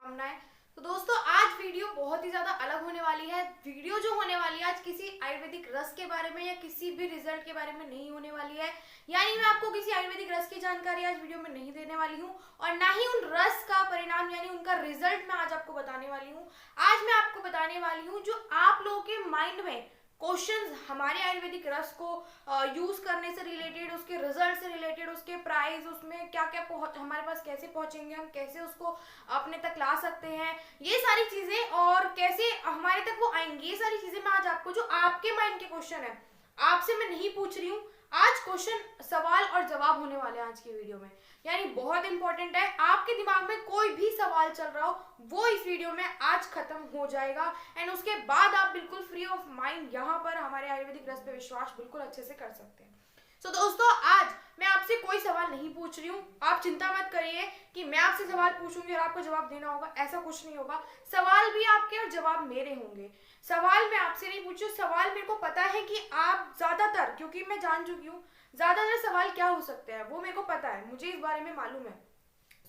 है। तो दोस्तों आज वीडियो बहुत ही ज्यादा अलग होने वाली है। वीडियो जो होने वाली है आज किसी आयुर्वेदिक रस के बारे में या किसी भी रिजल्ट के बारे में नहीं होने वाली है। यानी मैं आपको किसी आयुर्वेदिक रस की जानकारी आज वीडियो में नहीं देने वाली हूँ और ना ही उन रस का परिणाम यानी उनका रिजल्ट मैं आज आपको बताने वाली हूँ। आज मैं आपको बताने वाली हूँ जो आप लोगों के माइंड में क्वेश्चंस हमारे आयुर्वेदिक रस को यूज करने से रिलेटेड, उसके रिजल्ट से रिलेटेड, उसके प्राइस, उसमें क्या क्या हमारे पास कैसे पहुंचेंगे, हम कैसे उसको अपने तक ला सकते हैं, ये सारी चीजें और कैसे हमारे तक वो आएंगी, ये सारी चीजें मैं आज आपको, जो आपके माइंड के क्वेश्चन है, आपसे मैं नहीं पूछ रही हूँ। आज क्वेश्चन सवाल और जवाब होने वाले हैं आज की वीडियो में, यानी बहुत इंपॉर्टेंट है। आपके दिमाग में कोई भी सवाल चल रहा हो वो इस वीडियो में आज खत्म हो जाएगा एंड उसके बाद आप बिल्कुल फ्री ऑफ माइंड यहाँ पर हमारे आयुर्वेदिक रस पे विश्वास बिल्कुल अच्छे से कर सकते हैं। सो दोस्तों आज मैं आपसे कोई सवाल नहीं पूछ रही हूँ, आप चिंता मत करिए कि मैं आपसे सवाल पूछूंगी और आपको जवाब देना होगा, ऐसा कुछ नहीं होगा। सवाल भी आपके और जवाब मेरे होंगे। सवाल मैं आपसे नहीं पूछू, सवाल मेरे को पता है कि आप ज्यादातर, क्योंकि मैं जान चुकी हूँ ज्यादातर सवाल क्या हो सकते हैं वो मेरे को पता है, मुझे इस बारे में मालूम है।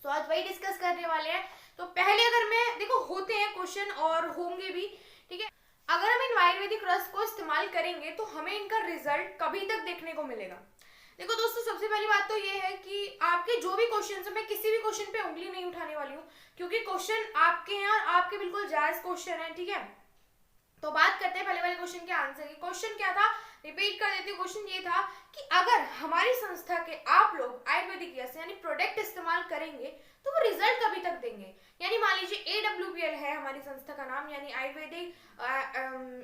तो आज वही डिस्कस करने वाले हैं। तो पहले अगर मैं देखो, होते हैं क्वेश्चन और होंगे भी, ठीक है। अगर हम इन आयुर्वेदिक रस को इस्तेमाल करेंगे तो हमें इनका रिजल्ट कभी तक देखने को मिलेगा। देखो दोस्तों, सबसे पहली बात तो ये है कि आपके जो भी क्वेश्चन है, मैं किसी भी क्वेश्चन पे उंगली नहीं उठाने वाली हूँ क्योंकि क्वेश्चन आपके हैं और आपके बिल्कुल जायज क्वेश्चन है, ठीक है। तो बात करते हैं पहले वाले क्वेश्चन के आंसर की। क्वेश्चन क्या था, रिपीट कर देती हूँ। क्वेश्चन ये था कि अगर हमारी संस्था के आप लोग आयुर्वेदिक यानी प्रोडक्ट इस्तेमाल करेंगे तो वो रिजल्ट कभी तक देंगे। यानी मान लीजिए AWPL है हमारी संस्था का नाम, यानी Ayurvedic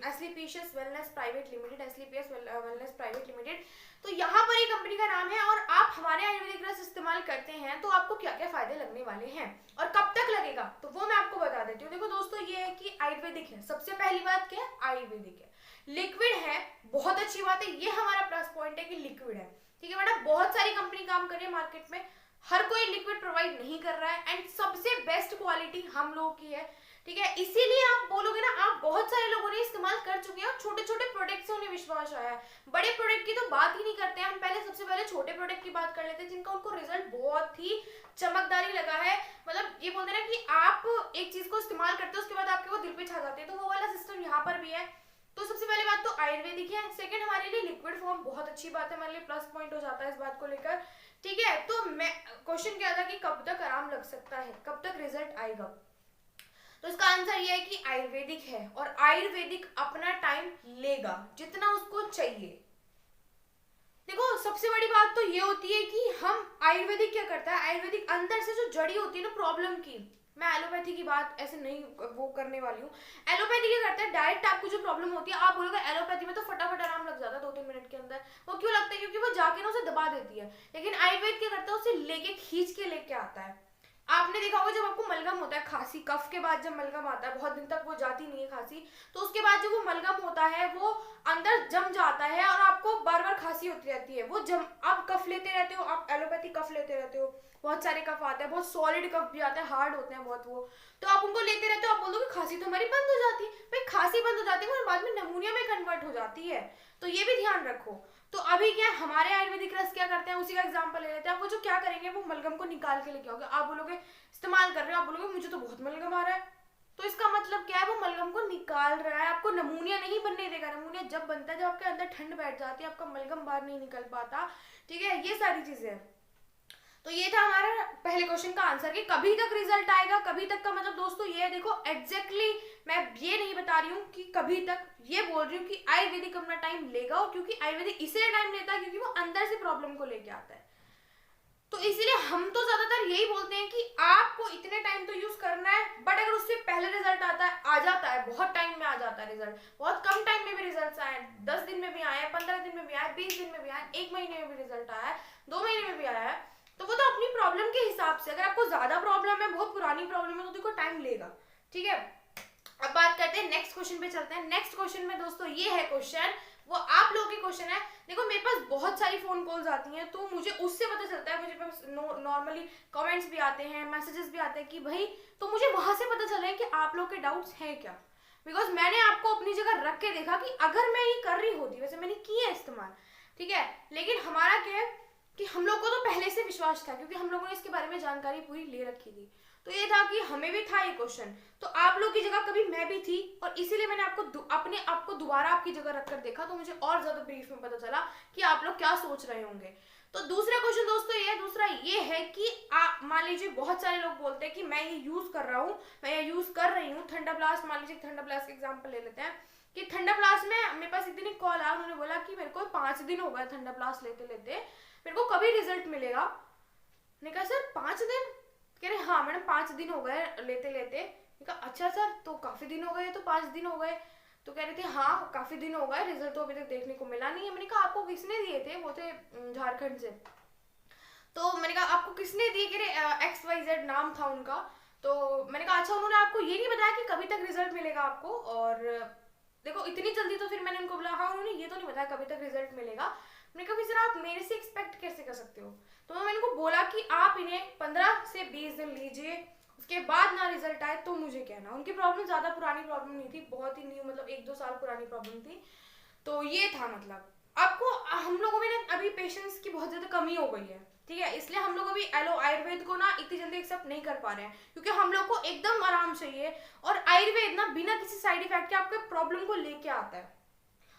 Asclepius wellness private limited, Asclepius wellness private limited. तो यहाँ पर एक कंपनी का नाम है और आप हमारे आयुर्वेदिक रस इस्तेमाल करते हैं तो आपको क्या क्या फायदे लगने वाले हैं और कब तक लगेगा तो वो मैं आपको बता देती हूँ। देखो दोस्तों, ये है कि आयुर्वेदिक है, सबसे पहली बात क्या है, आयुर्वेदिक है, लिक्विड है, बहुत अच्छी बात है, ये हमारा प्लस पॉइंट है कि लिक्विड है, ठीक है बेटा। बहुत सारी कंपनी काम कर रही है मार्केट में, हर कोई लिक्विड प्रोवाइड नहीं कर रहा है एंड सबसे बेस्ट क्वालिटी हम लोगों की है, ठीक है। इसीलिए आप बोलोगे ना, आप बहुत सारे लोगों ने इस्तेमाल कर चुके हैं और छोटे छोटे प्रोडक्ट से उन्हें विश्वास आया है। बड़े प्रोडक्ट की तो बात ही नहीं करते हैं, हम पहले सबसे पहले छोटे प्रोडक्ट की बात कर लेते हैं जिनका उनको रिजल्ट बहुत ही चमकदारी लगा है। मतलब ये बोलते हैं ना कि आप एक चीज को इस्तेमाल करते हो उसके बाद आपके वो दिल पे छा जाते हैं, तो वो वाला सिस्टम यहाँ पर भी है। तो सबसे पहली बात तो आयुर्वेदिक है। सेकंड, हमारे लिए लिक्विड फॉर्म बहुत अच्छी बात है, हमारे लिए प्लस पॉइंट हो जाता है इस बात को लेकर, ठीक है। तो मैं क्वेश्चन क्या था कि कब तक आराम लग सकता है, कब तक रिजल्ट आएगा, तो इसका आंसर ये है कि आयुर्वेदिक है और आयुर्वेदिक अपना टाइम लेगा जितना उसको चाहिए। देखो सबसे बड़ी बात तो ये होती है कि हम आयुर्वेदिक क्या करता है, आयुर्वेदिक अंदर से जो जड़ी होती है ना प्रॉब्लम की, मैं एलोपैथी की बात ऐसे नहीं वो करने वाली हूँ। एलोपैथी क्या करता है, डायरेक्ट आपको जो प्रॉब्लम होती है, आप बोलोगे एलोपैथी में तो फटाफट आराम लग जाता है 2-3 मिनट के अंदर। वो क्यों लगता है, क्योंकि वो जाके ना उसे दबा देती है। लेकिन आयुर्वेद क्या करता है, उसे लेके खींच के लेके आता है। आपने देखा होगा जब आपको मलगम होता है, खांसी कफ के बाद जब मलगम आता है, बहुत दिन तक वो जाती नहीं है खांसी, तो उसके बाद जब वो मलगम होता है वो अंदर जम जाता है और आपको बार बार खांसी होती रहती है। वो जम, आप कफ लेते रहते हो, आप एलोपैथी कफ लेते रहते हो, बहुत सारे कफ आते हैं, बहुत सॉलिड कफ भी आते हैं, हार्ड होते हैं बहुत वो, तो आप उनको लेते रहते हो, आप बोलोगे खांसी तो हमारी बंद हो जाती है। भाई खांसी बंद हो जाती है और बाद में नमूनिया में कन्वर्ट हो जाती है, तो ये भी ध्यान रखो। तो अभी क्या हमारे आयुर्वेदिक रस क्या करते हैं, उसी का एग्जांपल ले लेते हैं। वो जो क्या करेंगे, वो मलगम को निकाल के लेके आओगे, आप बोलोगे इस्तेमाल कर रहे हो, आप बोलोगे मुझे तो बहुत मलगम आ रहा है, तो इसका मतलब क्या है, वो मलगम को निकाल रहा है, आपको नमूनिया नहीं बनने देगा। नमूनिया जब बनता है जब आपके अंदर ठंड बैठ जाती है, आपका मलगम बाहर नहीं निकल पाता, ठीक है। ये सारी चीजें, तो ये था हमारा पहले क्वेश्चन का आंसर कि कभी तक रिजल्ट आएगा। कभी तक का मतलब दोस्तों ये देखो, एग्जैक्टली मैं ये नहीं बता रही हूँ कि कभी तक, ये बोल रही हूँ कि आयुर्वेदिक अपना टाइम लेगा, और क्योंकि आयुर्वेदिक इसलिए टाइम लेता है क्योंकि वो अंदर से प्रॉब्लम को लेके आता है। तो इसीलिए हम तो ज्यादातर यही बोलते हैं कि आपको इतने टाइम तो यूज करना है, बट अगर उससे पहले रिजल्ट आता है, आ जाता है, बहुत टाइम में आ जाता है रिजल्ट, बहुत कम टाइम में भी रिजल्ट आए, 10 दिन में भी आए, 15 दिन में भी आए, 20 दिन में भी आए, 1 महीने में भी रिजल्ट आया है, 2 महीने में भी आया है, तो वो तो अपनी प्रॉब्लम के हिसाब से। अगर आपको ज्यादा प्रॉब्लम है, बहुत पुरानी प्रॉब्लम है, तो देखो टाइम लेगा, ठीक है। अब बात करते हैं नेक्स्ट क्वेश्चन पे चलते हैं। नेक्स्ट क्वेश्चन में दोस्तों ये है क्वेश्चन, वो आप लोगों के क्वेश्चन है। देखो मेरे पास बहुत सारी फोन कॉल्स आती हैं तो मुझे उससे पता चलता है, मुझे पास नॉर्मली कमेंट्स भी आते हैं, मैसेजेस भी आते हैं कि भाई, तो मुझे वहां से पता चल रहा है कि आप लोग के डाउट्स हैं क्या। बिकॉज मैंने आपको अपनी जगह रख के देखा कि अगर मैं ये कर रही होती, वैसे मैंने किया इस्तेमाल, ठीक है, लेकिन हमारा क्या है कि हम लोग को तो पहले से विश्वास था क्योंकि हम लोगों ने इसके बारे में जानकारी पूरी ले रखी थी। तो ये था कि हमें भी था ये क्वेश्चन, तो आप लोग की जगह कभी मैं भी थी और इसीलिए मैंने अपने आप को दोबारा आपकी जगह रखकर देखा, तो मुझे और ज्यादा ब्रीफ में पता चला कि आप लोग क्या सोच रहे होंगे। तो दूसरा क्वेश्चन दोस्तों दूसरा ये है कि आप मान लीजिए बहुत सारे लोग बोलते हैं कि मैं ये यूज कर रहा हूँ, मैं ये यूज कर रही हूँ थंडा ब्लास्ट। मान लीजिए थंडा ब्लास्ट का एग्जांपल ले लेते हैं कि थंडा ब्लास्ट में मेरे पास एक दिन एक कॉल आया, उन्होंने बोला कि मेरे को 5 दिन हो गए थंडा ब्लास्ट लेते लेते, मेरे को कभी रिजल्ट मिलेगा। मैंने कहा सर 5 दिन? कह रहे हाँ मैडम 5 दिन हो गए लेते लेते। मैंने कहा अच्छा सर तो काफी दिन हो गए, तो 5 दिन हो गए। तो कह रहे थे हाँ काफी दिन हो गए, रिजल्ट तो अभी तक देखने को मिला नहीं है। मैंने कहा आपको किसने दिए थे? वो थे झारखंड से। तो मैंने कहा आपको किसने दिए? कह रहे XYZ नाम था उनका। तो मैंने कहा अच्छा उन्होंने आपको ये नहीं बताया कि कभी तक रिजल्ट मिलेगा आपको? और देखो इतनी जल्दी, तो फिर मैंने उनको बोला हाँ उन्होंने ये तो नहीं बताया कभी तक रिजल्ट मिलेगा। मैंने कहा सर आप मेरे से एक्सपेक्ट कैसे कर सकते हो? तो मैंने उनको बोला कि आप इन्हें 15 से 20 दिन लीजिए, उसके बाद ना रिजल्ट आए तो मुझे कहना। उनकी प्रॉब्लम ज्यादा पुरानी प्रॉब्लम नहीं थी, बहुत ही न्यू, मतलब 1-2 साल पुरानी प्रॉब्लम थी। तो ये था, मतलब आपको हम लोगों में ना अभी पेशेंस की बहुत ज्यादा कमी हो गई है, ठीक है, इसलिए हम लोग अभी आयुर्वेद को ना इतनी जल्दी एक्सेप्ट नहीं कर पा रहे हैं, क्योंकि हम लोग को एकदम आराम चाहिए। और आयुर्वेद ना बिना किसी साइड इफेक्ट के आपके प्रॉब्लम को लेके आता है।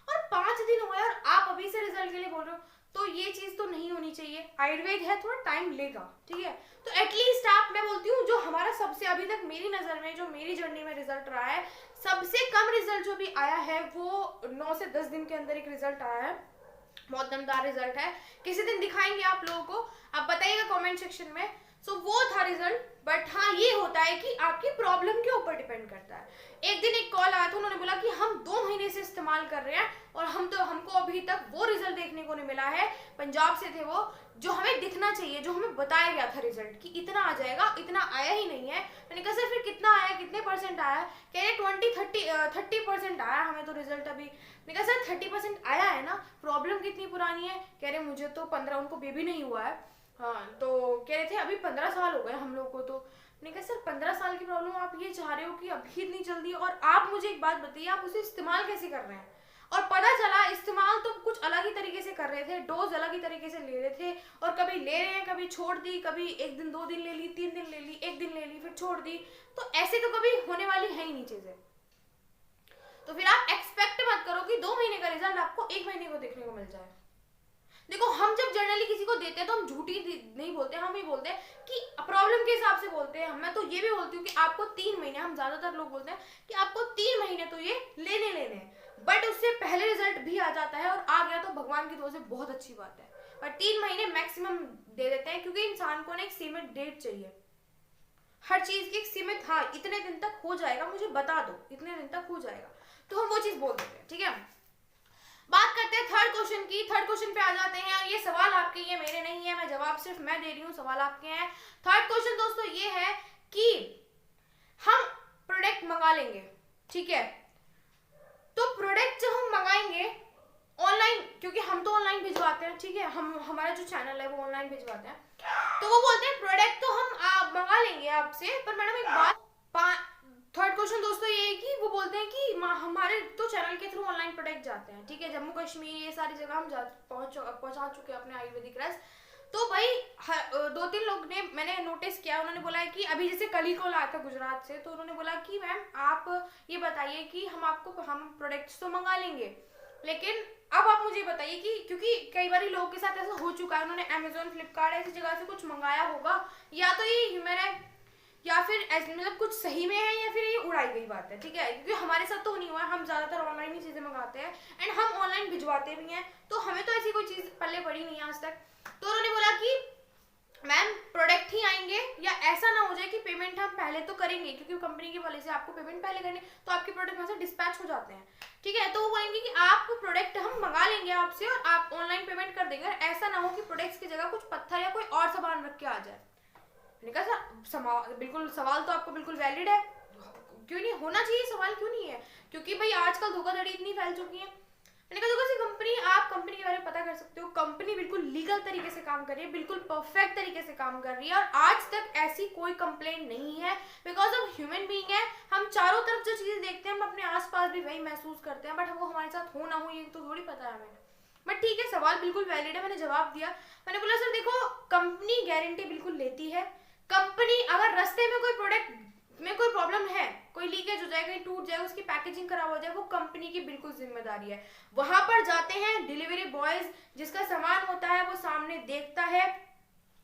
और 5 दिन हो गए और आप अभी से रिजल्ट के लिए बोल रहे हो, तो ये चीज तो नहीं होनी चाहिए। आयुर्वेद है, थोड़ा टाइम लेगा, ठीक है। तो एटलीस्ट आप, मैं बोलती हूँ जो हमारा सबसे अभी तक मेरी नजर में, जो मेरी जर्नी में रिजल्ट रहा है, सबसे कम रिजल्ट जो भी आया है वो 9 से 10 दिन के अंदर एक रिजल्ट आया है, बहुत दमदार रिजल्ट है। किसी दिन दिखाएंगे आप लोगों को, आप बताइएगा कमेंट सेक्शन में। सो वो था रिजल्ट। बट हाँ ये होता है कि आपकी प्रॉब्लम के ऊपर डिपेंड करता है। एक दिन एक कॉल आया था, उन्होंने बोला कि हम 2 महीने से इस्तेमाल कर रहे हैं और हमको अभी तक वो रिजल्ट देखने को नहीं मिला है। पंजाब से थे वो, जो हमें दिखना चाहिए, जो हमें बताया गया था रिजल्ट कि इतना आ जाएगा, इतना आया ही नहीं है। मैंने कहा सर फिर कितना आया, कितने परसेंट आया? कह रहे 30% आया हमें तो रिजल्ट अभी। मैंने कहा सर 30% आया है ना, प्रॉब्लम कितनी पुरानी है? कह रहे मुझे तो 15, उनको बेबी नहीं हुआ है। हाँ तो कह रहे थे अभी 15 साल हो गए हम लोग को। तो मैंने कहा सर 15 साल की प्रॉब्लम आप ये चाह रहे हो कि अभी इतनी जल्दी? और आप मुझे एक बात बताइए, आप उसे इस्तेमाल कैसे कर रहे हैं? और पता चला इस्तेमाल तो कुछ अलग ही तरीके से कर रहे थे, डोज अलग ही तरीके से ले रहे थे, और कभी ले रहे हैं, कभी छोड़ दी, कभी 1 दिन 2 दिन ले ली, 3 दिन ले ली, 1 दिन ले ली, फिर छोड़ दी। तो ऐसे तो कभी होने वाली है ही नहीं चीजें। तो फिर आप एक्सपेक्ट मत करो कि 2 महीने का रिजल्ट आपको 1 महीने को देखने को मिल जाए। देखो हम जब जनरली किसी को देते हैं तो हम झूठी नहीं बोलते, हम ये बोलते हैं कि प्रॉब्लम के हिसाब से बोलते हैं। मैं तो ये भी बोलती हूँ कि आपको 3 महीने, हम ज्यादातर लोग बोलते हैं कि आपको 3 महीने तो ये लेने, बट उससे पहले रिजल्ट भी आ जाता है, और आ गया तो भगवान की दुआ से बहुत अच्छी बात है। पर 3 महीने मैक्सिमम दे देते हैं, क्योंकि इंसान को ना एक सीमित डेट चाहिए हर चीज की, एक सीमित, हाँ इतने दिन तक हो जाएगा, मुझे बता दो इतने दिन तक हो जाएगा, तो हम वो चीज बोल देते हैं, ठीक है। बात करते हैं थर्ड क्वेश्चन की। थर्ड क्वेश्चन पे आ जाते हैं। ये सवाल आपके, ये मेरे नहीं है, मैं जवाब सिर्फ मैं दे रही हूँ, सवाल आपके हैं। थर्ड क्वेश्चन दोस्तों ये है कि हम प्रोडक्ट मंगा लेंगे, ठीक है, तो प्रोडक्ट जो हम मंगाएंगे ऑनलाइन, क्योंकि हम तो ऑनलाइन भिजवाते हैं, ठीक है, हम हमारा जो चैनल है वो ऑनलाइन भिजवाते हैं, तो वो बोलते हैं प्रोडक्ट तो हम मंगा लेंगे आपसे, पर मैडम एक बात, थर्ड क्वेश्चन दोस्तों ये है कि वो बोलते हैं कि हमारे तो चैनल के थ्रू ऑनलाइन प्रोडक्ट जाते हैं, ठीक है, जम्मू कश्मीर ये सारी जगह हम पहुंचा चुके हैं अपने आयुर्वेदिक रस। तो भाई 2-3 लोग ने, मैंने नोटिस किया, उन्होंने बोला है कि अभी जैसे कल ही कॉल आया था गुजरात से, तो उन्होंने बोला कि मैम आप ये बताइए कि हम प्रोडक्ट्स तो मंगा लेंगे, लेकिन अब आप मुझे बताइए कि, क्योंकि कई बार लोगों के साथ ऐसा हो चुका है, उन्होंने अमेजोन, फ्लिपकार्ट ऐसी जगह से कुछ मंगाया होगा, या तो ये ह्यूमन है या फिर मतलब कुछ सही में है, या फिर ये उड़ाई गई बात है, ठीक है, क्योंकि हमारे साथ तो नहीं हुआ है, हम ज्यादातर ऑनलाइन ही चीजें मंगाते हैं, एंड हम ऑनलाइन भिजवाते भी हैं, तो हमें तो ऐसी कोई चीज पल्ले पड़ी नहीं आज तक। तो उन्होंने बोला कि मैम प्रोडक्ट ही आएंगे, या ऐसा ना हो जाए कि पेमेंट हम पहले तो करेंगे, क्योंकि कंपनी की पॉलिसी आपको पेमेंट पहले करनी, तो आपके प्रोडक्ट वहां से डिस्पैच हो जाते हैं, ठीक है, तो वो बोलेंगे कि आप प्रोडक्ट हम मंगा लेंगे आपसे और आप ऑनलाइन पेमेंट कर देंगे, ऐसा ना हो कि प्रोडक्ट्स की जगह कुछ पत्थर या कोई और सामान रख के आ जाए। मैंने कहा सर बिल्कुल, सवाल तो आपको बिल्कुल वैलिड है, क्यों नहीं होना चाहिए, सवाल क्यों नहीं है, क्योंकि भाई आजकल धोखाधड़ी इतनी फैल चुकी है। मैंने कहा देखो कंपनी, आप कंपनी के बारे में पता कर सकते हो, कंपनी बिल्कुल लीगल तरीके से काम कर रही है, बिल्कुल परफेक्ट तरीके से काम कर रही है, और आज तक ऐसी कोई कंप्लेंट नहीं है, बिकॉज हम ह्यूमन बीइंग है, हम चारों तरफ जो चीजें देखते हैं हम अपने आसपास भी वही महसूस करते हैं, बट हमको हमारे साथ हो ना हो ये तो थोड़ी पता है हमें। बट ठीक है, सवाल बिल्कुल वैलिड है, मैंने जवाब दिया। मैंने बोला सर देखो कंपनी गारंटी बिल्कुल लेती है कंपनी अगर रास्ते में कोई प्रोडक्ट में कोई प्रॉब्लम है, कोई लीकेज हो जाए, कहीं टूट जाए, उसकी पैकेजिंग खराब हो जाए, वो कंपनी की बिल्कुल जिम्मेदारी है। वहां पर जाते हैं डिलीवरी बॉयज, जिसका सामान होता है वो सामने देखता है,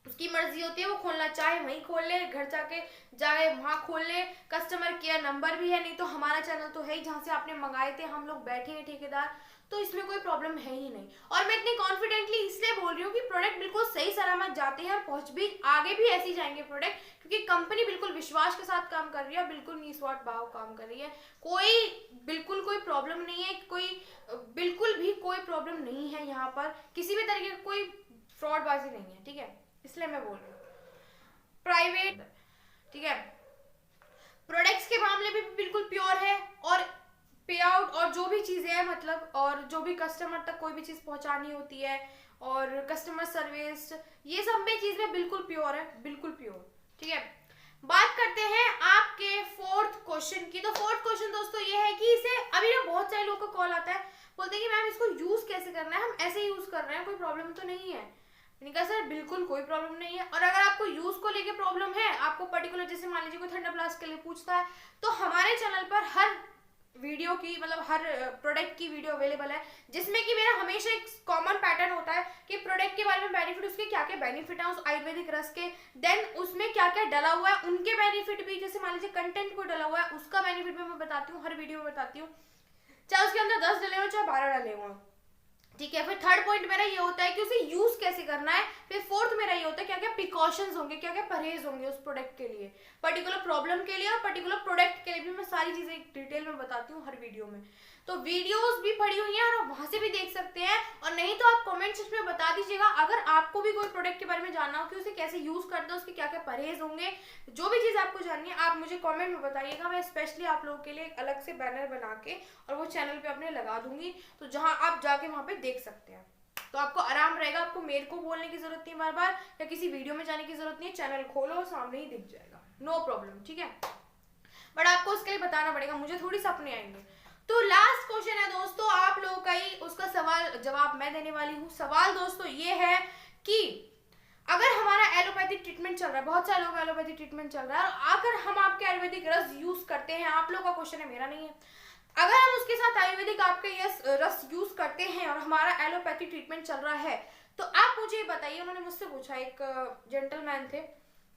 उसकी मर्जी होती है, वो खोलना चाहे वहीं खोल ले, घर जाके जाए वहां खोल ले। कस्टमर केयर नंबर भी है, नहीं तो हमारा चैनल तो है ही जहां से आपने मंगाए थे, हम लोग बैठे हैं ठेकेदार, तो इसमें कोई प्रॉब्लम है ही नहीं। और मैं इतनी कॉन्फिडेंटली इसलिए बोल रही हूँ कि प्रोडक्ट बिल्कुल सही सलामत जाते हैं और पहुंच भी आगे भी ऐसे ही जाएंगे प्रोडक्ट, क्योंकि कंपनी बिल्कुल विश्वास के साथ काम कर रही है, बिल्कुल निस्वार्थ भाव काम कर रही है। बिल्कुल कोई प्रॉब्लम नहीं है, बिल्कुल भी कोई प्रॉब्लम नहीं है यहाँ पर, किसी भी तरीके का कोई फ्रॉडबाजी नहीं है, ठीक है, इसलिए मैं बोल रही हूँ। प्राइवेट, ठीक है, प्रोडक्ट्स के मामले में भी बिल्कुल प्योर है, और पे आउट और जो भी चीजें हैं मतलब, और जो भी कस्टमर तक कोई भी चीज पहुंचानी होती है और कस्टमर सर्विस, ये सब में चीजें बिल्कुल प्योर है, बिल्कुल प्योर, ठीक है। बात करते हैं आपके फोर्थ क्वेश्चन की। तो फोर्थ क्वेश्चन दोस्तों ये है कि इसे अभी ना बहुत सारे लोगों का कॉल आता है, बोलते हैं कि मैम इसको यूज कैसे करना है, हम ऐसे यूज कर रहे हैं, कोई प्रॉब्लम तो नहीं है। मैंने कहा सर बिल्कुल कोई प्रॉब्लम नहीं है, और अगर आपको यूज को लेके प्रॉब्लम है, आपको पर्टिकुलर जैसे मान लीजिए कोई थंडर ब्लास्ट के लिए पूछता है, तो हमारे चैनल पर हर वीडियो की मतलब हर प्रोडक्ट की वीडियो अवेलेबल है, जिसमें कि मेरा हमेशा एक कॉमन पैटर्न होता है कि प्रोडक्ट के बारे में बेनिफिट, उसके क्या क्या बेनिफिट है उस आयुर्वेदिक रस के, देन उसमें क्या क्या डला हुआ है उनके बेनिफिट भी, जैसे मान लीजिए कंटेंट को डला हुआ है उसका बेनिफिट भी मैं बताती हूँ, हर वीडियो में बताती हूँ, चाहे उसके अंदर 10 डले हो चाहे 12 डले हो, ठीक है। फिर थर्ड पॉइंट मेरा ये होता है कि उसे यूज कैसे करना है। फिर फोर्थ मेरा ये होता है क्या क्या प्रिकॉशंस होंगे, क्या क्या परहेज होंगे उस प्रोडक्ट के लिए, पर्टिकुलर प्रॉब्लम के लिए और पर्टिकुलर प्रोडक्ट के लिए भी मैं सारी चीजें डिटेल में बताती हूँ हर वीडियो में। तो वीडियोस भी पड़ी हुई हैं और वहां से भी देख सकते हैं, और नहीं तो आप कमेंट सेक्शन में बता दीजिएगा अगर आपको भी कोई प्रोडक्ट के बारे में जानना हो कि उसे कैसे यूज करते हैं, उसके क्या क्या परहेज होंगे, जो भी चीज आपको जाननी है आप मुझे कमेंट में बताइएगा। मैं स्पेशली आप लोगों के लिए एक अलग से बैनर बना के और वो चैनल पे अपने लगा दूंगी, तो जहां आप जाके वहां पे देख सकते हैं, तो आपको आराम रहेगा, आपको मेरे को बोलने की जरूरत नहीं बार बार, या किसी वीडियो में जाने की जरूरत नहीं है, चैनल खोलो सामने ही दिख जाएगा, नो प्रॉब्लम, ठीक है। बट आपको उसके लिए बताना पड़ेगा, मुझे थोड़ी सपने आएंगे। तो लास्ट क्वेश्चन है दोस्तों आप लोगों का ही, उसका सवाल जवाब मैं देने वाली हूँ। सवाल दोस्तों ये है कि अगर हमारा एलोपैथिक ट्रीटमेंट चल रहा है, बहुत सारे लोग एलोपैथिक ट्रीटमेंट चल रहा है, और अगर हम आपके आयुर्वेदिक रस यूज करते हैं, आप लोगों का क्वेश्चन है मेरा नहीं है, अगर हम उसके साथ आयुर्वेदिक आपके ये रस यूज करते हैं और हमारा एलोपैथी ट्रीटमेंट चल रहा है, तो आप मुझे बताइए, उन्होंने मुझसे पूछा, एक जेंटलमैन थे,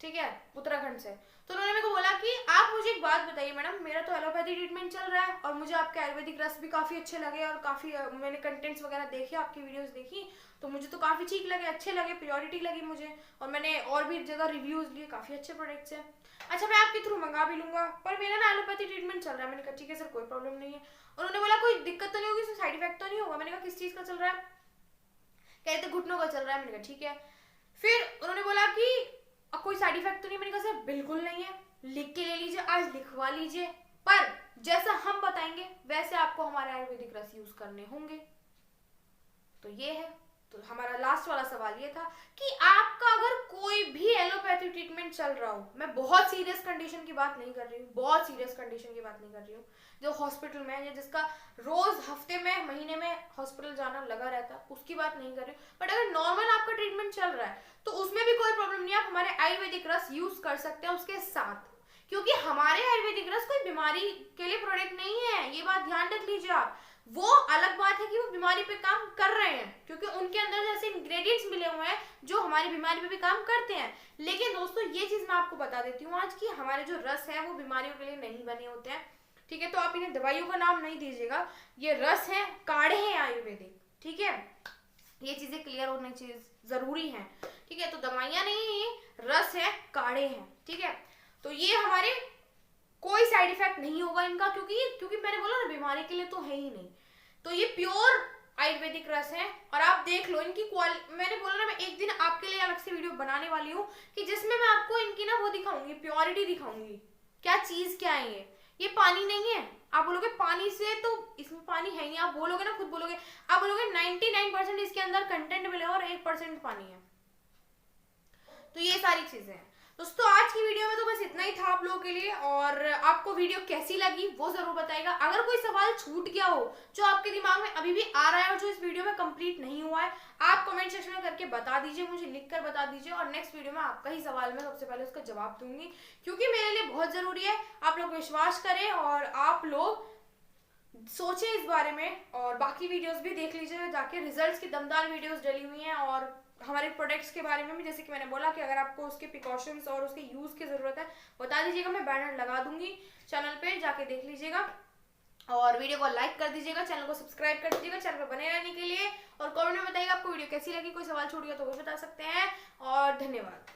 ठीक है, उत्तराखंड से, तो उन्होंने मेरे को बोला कि आप मुझे एक बात बताइए मैडम, मेरा तो एलोपैथी ट्रीटमेंट चल रहा है और मुझे आपके आयुर्वेदिक रस भी काफी अच्छे लगे, और काफी मैंने कंटेंट्स वगैरह देखे, आपकी वीडियोस देखी, तो मुझे तो काफी ठीक लगे, अच्छे लगे, प्योरिटी लगी मुझे, और मैंने और भी जगह रिव्यूज लिए, काफी अच्छे प्रोडक्ट्स हैं, अच्छा मैं आपके थ्रू मंगा भी लूंगा, पर मेरा ना एलोपैथी ट्रीटमेंट चल रहा है। मैंने कहा ठीक है सर कोई प्रॉब्लम नहीं है। उन्होंने बोला कोई दिक्कत तो नहीं होगी, साइड इफेक्ट तो नहीं होगा। मैंने कहा किस चीज का चल रहा है, कहते घुटनों का चल रहा है। मैंने कहा ठीक है। फिर उन्होंने बोला कि अब कोई साइड इफेक्ट तो नहीं। मैंने कहा सर बिल्कुल नहीं है, लिख के ले लीजिए, आज लिखवा लीजिए, पर जैसा हम बताएंगे वैसे आपको हमारे आयुर्वेदिक रस यूज करने होंगे। तो ये है, तो हमारा लास्ट वाला सवाल ये था कि आपका अगर कोई भी एलोपैथी ट्रीटमेंट चल रहा हो, मैं बहुत सीरियस कंडीशन की बात नहीं कर रही हूँ, बहुत सीरियस कंडीशन की बात नहीं कर रही हूँ, जो हॉस्पिटल में है या जिसका रोज हफ्ते में महीने में हॉस्पिटल जाना लगा रहता, उसकी बात नहीं कर रही हूँ, बट अगर नॉर्मल आपका ट्रीटमेंट चल रहा है तो उसमें भी कोई प्रॉब्लम नहीं है, आप हमारे आयुर्वेदिक रस यूज कर सकते हैं उसके साथ, क्योंकि हमारे आयुर्वेदिक रस कोई बीमारी के लिए प्रोडक्ट नहीं है, ये बात ध्यान रख लीजिए आप। वो अलग बात है कि वो बीमारी पे काम कर रहे हैं, क्योंकि उनके अंदर जैसे इंग्रेडिएंट्स मिले हुए हैं जो हमारी बीमारी पे भी काम करते हैं। लेकिन दोस्तों ये चीज मैं आपको बता देती हूँ आज कि हमारे जो रस है वो बीमारियों के लिए नहीं बने होते हैं, ठीक है। तो आप इन्हें दवाइयों का नाम नहीं दीजिएगा, ये रस है, काढ़े हैं आयुर्वेदिक, ठीक है। ये चीजें क्लियर होनी चाहिए, जरूरी है, ठीक है। तो दवाइयां नहीं है, ये रस है, काढ़े हैं, ठीक है। तो ये हमारे कोई साइड इफेक्ट नहीं होगा इनका, क्योंकि मैंने बोला ना बीमारी के लिए तो है ही नहीं। तो ये प्योर आयुर्वेदिक रस है, और आप देख लो इनकी क्वालिटी। मैंने बोला ना मैं एक दिन आपके लिए अलग से वीडियो बनाने वाली हूँ कि जिसमें मैं आपको इनकी ना वो दिखाऊंगी, प्योरिटी दिखाऊंगी, क्या चीज क्या है ये पानी नहीं है। आप बोलोगे पानी से, तो इसमें पानी है नहीं, आप बोलोगे ना, खुद बोलोगे, आप बोलोगे 99% इसके अंदर कंटेंट मिले और 1% पानी है। तो ये सारी चीजें हैं। दोस्तों आज की वीडियो में तो बस इतना ही था आप लोगों के लिए, और आपको वीडियो कैसी लगी वो जरूर बताइएगा। अगर कोई सवाल छूट गया हो जो आपके दिमाग में अभी भी आ रहा है और जो इस वीडियो में कंप्लीट नहीं हुआ है, आप कमेंट सेक्शन में करके बता दीजिए, मुझे लिख कर बता दीजिए, और नेक्स्ट वीडियो में आपका ही सवाल मैं सबसे पहले उसका जवाब दूंगी, क्योंकि मेरे लिए बहुत जरूरी है। आप लोग विश्वास करें और आप लोग सोचें इस बारे में, और बाकी वीडियोस भी देख लीजिए जाके, रिजल्ट्स की दमदार वीडियोस डली हुई हैं, और हमारे प्रोडक्ट्स के बारे में भी, जैसे कि मैंने बोला कि अगर आपको उसके प्रिकॉशंस और उसके यूज की जरूरत है बता दीजिएगा, मैं बैनर लगा दूंगी चैनल पे, जाके देख लीजिएगा। और वीडियो को लाइक कर दीजिएगा, चैनल को सब्सक्राइब कर दीजिएगा चैनल पर बने रहने के लिए, और कमेंट में बताइएगा आपको वीडियो कैसी लगी, कोई सवाल छूट गया तो वो बता सकते हैं, और धन्यवाद।